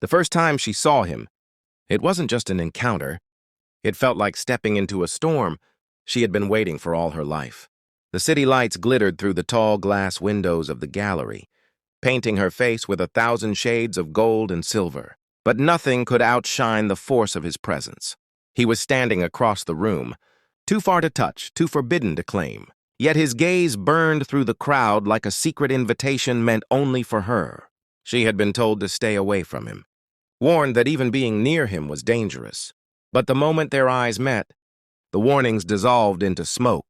The first time she saw him, it wasn't just an encounter. It felt like stepping into a storm she had been waiting for all her life. The city lights glittered through the tall glass windows of the gallery, painting her face with 1,000 shades of gold and silver. But nothing could outshine the force of his presence. He was standing across the room, too far to touch, too forbidden to claim. Yet his gaze burned through the crowd like a secret invitation meant only for her. She had been told to stay away from him, warned that even being near him was dangerous. But the moment their eyes met, the warnings dissolved into smoke.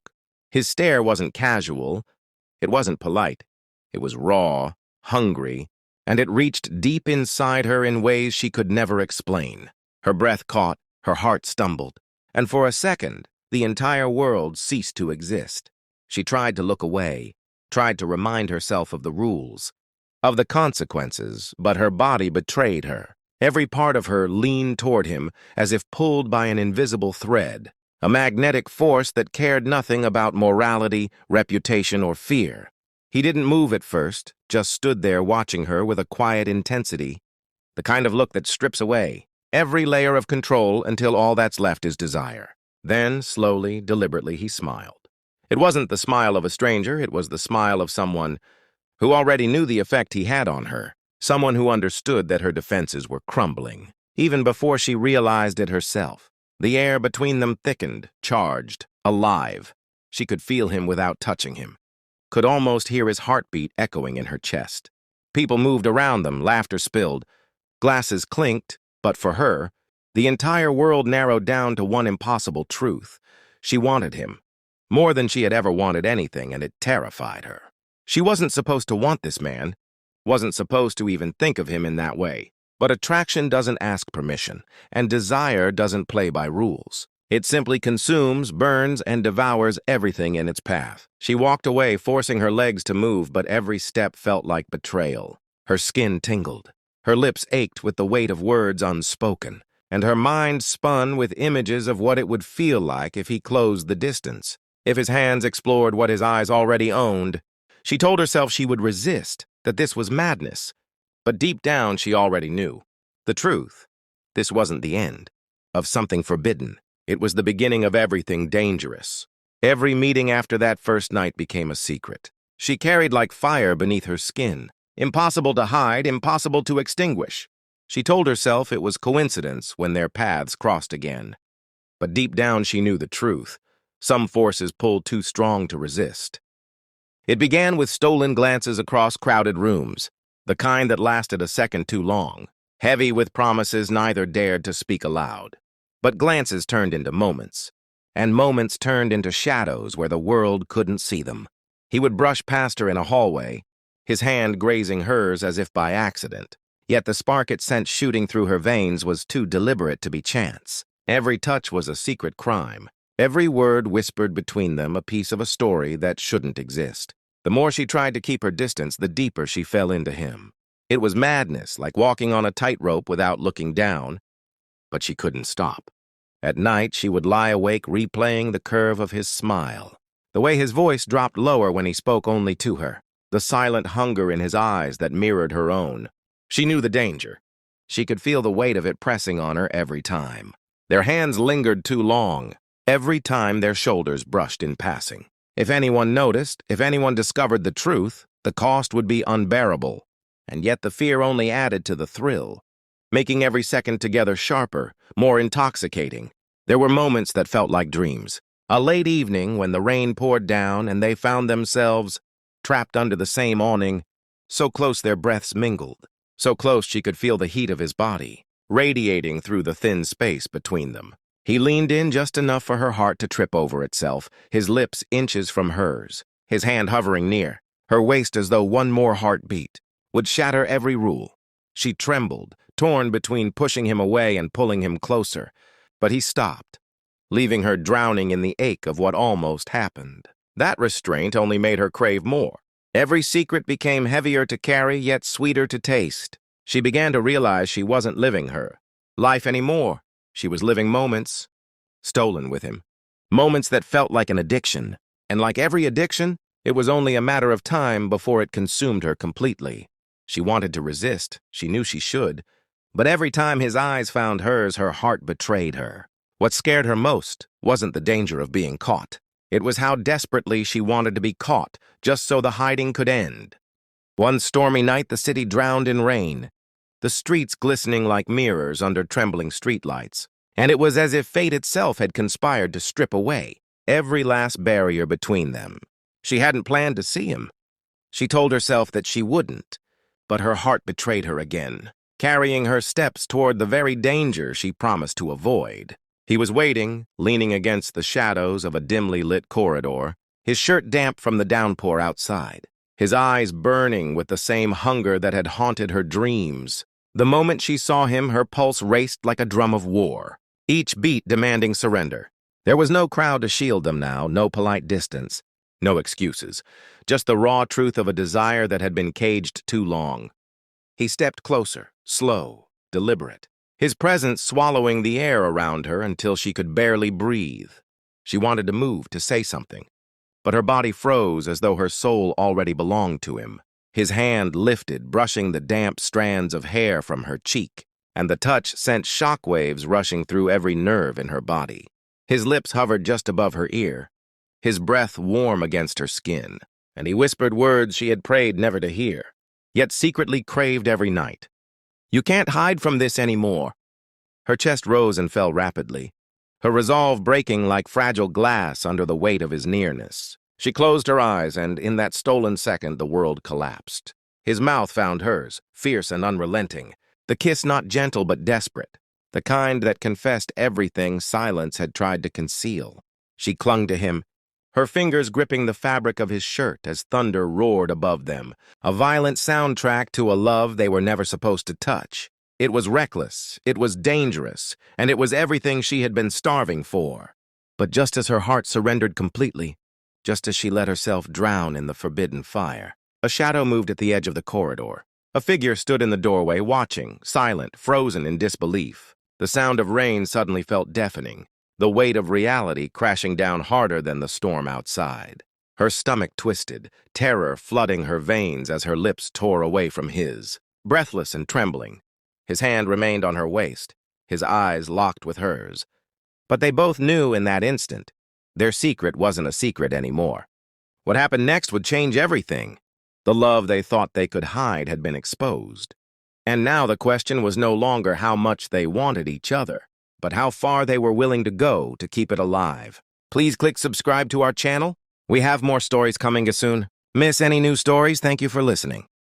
His stare wasn't casual, it wasn't polite. It was raw, hungry, and it reached deep inside her in ways she could never explain. Her breath caught, her heart stumbled, and for a second, the entire world ceased to exist. She tried to look away, tried to remind herself of the rules, of the consequences, but her body betrayed her. Every part of her leaned toward him as if pulled by an invisible thread, a magnetic force that cared nothing about morality, reputation, or fear. He didn't move at first, just stood there watching her with a quiet intensity, the kind of look that strips away every layer of control until all that's left is desire. Then, slowly, deliberately, he smiled. It wasn't the smile of a stranger, it was the smile of someone who already knew the effect he had on her, someone who understood that her defenses were crumbling, even before she realized it herself. The air between them thickened, charged, alive. She could feel him without touching him, could almost hear his heartbeat echoing in her chest. People moved around them, laughter spilled, glasses clinked, but for her, the entire world narrowed down to one impossible truth. She wanted him, more than she had ever wanted anything, and it terrified her. She wasn't supposed to want this man, wasn't supposed to even think of him in that way. But attraction doesn't ask permission, and desire doesn't play by rules. It simply consumes, burns, and devours everything in its path. She walked away, forcing her legs to move, but every step felt like betrayal. Her skin tingled. Her lips ached with the weight of words unspoken, and her mind spun with images of what it would feel like if he closed the distance, if his hands explored what his eyes already owned. She told herself she would resist, that this was madness. But deep down, she already knew the truth. This wasn't the end of something forbidden. It was the beginning of everything dangerous. Every meeting after that first night became a secret. She carried like fire beneath her skin, impossible to hide, impossible to extinguish. She told herself it was coincidence when their paths crossed again. But deep down, she knew the truth. Some forces pulled too strong to resist. It began with stolen glances across crowded rooms, the kind that lasted a second too long, heavy with promises neither dared to speak aloud. But glances turned into moments, and moments turned into shadows where the world couldn't see them. He would brush past her in a hallway, his hand grazing hers as if by accident. Yet the spark it sent shooting through her veins was too deliberate to be chance. Every touch was a secret crime. Every word whispered between them a piece of a story that shouldn't exist. The more she tried to keep her distance, the deeper she fell into him. It was madness, like walking on a tightrope without looking down, but she couldn't stop. At night, she would lie awake replaying the curve of his smile, the way his voice dropped lower when he spoke only to her, the silent hunger in his eyes that mirrored her own. She knew the danger. She could feel the weight of it pressing on her every time. Their hands lingered too long, every time their shoulders brushed in passing. If anyone noticed, if anyone discovered the truth, the cost would be unbearable. And yet the fear only added to the thrill, making every second together sharper, more intoxicating. There were moments that felt like dreams. A late evening when the rain poured down and they found themselves trapped under the same awning, so close their breaths mingled, so close she could feel the heat of his body, radiating through the thin space between them. He leaned in just enough for her heart to trip over itself, his lips inches from hers, his hand hovering near, her waist as though one more heartbeat would shatter every rule. She trembled, torn between pushing him away and pulling him closer, but he stopped, leaving her drowning in the ache of what almost happened. That restraint only made her crave more. Every secret became heavier to carry, yet sweeter to taste. She began to realize she wasn't living her life anymore. She was living moments, stolen with him. Moments that felt like an addiction. And like every addiction, it was only a matter of time before it consumed her completely. She wanted to resist. She knew she should. But every time his eyes found hers, her heart betrayed her. What scared her most wasn't the danger of being caught. It was how desperately she wanted to be caught, just so the hiding could end. One stormy night, the city drowned in rain, the streets glistening like mirrors under trembling streetlights. And it was as if fate itself had conspired to strip away every last barrier between them. She hadn't planned to see him. She told herself that she wouldn't, but her heart betrayed her again, carrying her steps toward the very danger she promised to avoid. He was waiting, leaning against the shadows of a dimly lit corridor, his shirt damp from the downpour outside, his eyes burning with the same hunger that had haunted her dreams. The moment she saw him, her pulse raced like a drum of war, each beat demanding surrender. There was no crowd to shield them now, no polite distance, no excuses, just the raw truth of a desire that had been caged too long. He stepped closer, slow, deliberate, his presence swallowing the air around her until she could barely breathe. She wanted to move, to say something, but her body froze as though her soul already belonged to him. His hand lifted, brushing the damp strands of hair from her cheek, and the touch sent shockwaves rushing through every nerve in her body. His lips hovered just above her ear, his breath warm against her skin, and he whispered words she had prayed never to hear, yet secretly craved every night. "You can't hide from this anymore." Her chest rose and fell rapidly, her resolve breaking like fragile glass under the weight of his nearness. She closed her eyes, and in that stolen second, the world collapsed. His mouth found hers, fierce and unrelenting, the kiss not gentle but desperate, the kind that confessed everything silence had tried to conceal. She clung to him, her fingers gripping the fabric of his shirt as thunder roared above them, a violent soundtrack to a love they were never supposed to touch. It was reckless, it was dangerous, and it was everything she had been starving for. But just as her heart surrendered completely, just as she let herself drown in the forbidden fire, a shadow moved at the edge of the corridor. A figure stood in the doorway, watching, silent, frozen in disbelief. The sound of rain suddenly felt deafening, the weight of reality crashing down harder than the storm outside. Her stomach twisted, terror flooding her veins as her lips tore away from his. Breathless and trembling, his hand remained on her waist, his eyes locked with hers. But they both knew in that instant, their secret wasn't a secret anymore. What happened next would change everything. The love they thought they could hide had been exposed. And now the question was no longer how much they wanted each other, but how far they were willing to go to keep it alive. Please click subscribe to our channel. We have more stories coming soon. Miss any new stories? Thank you for listening.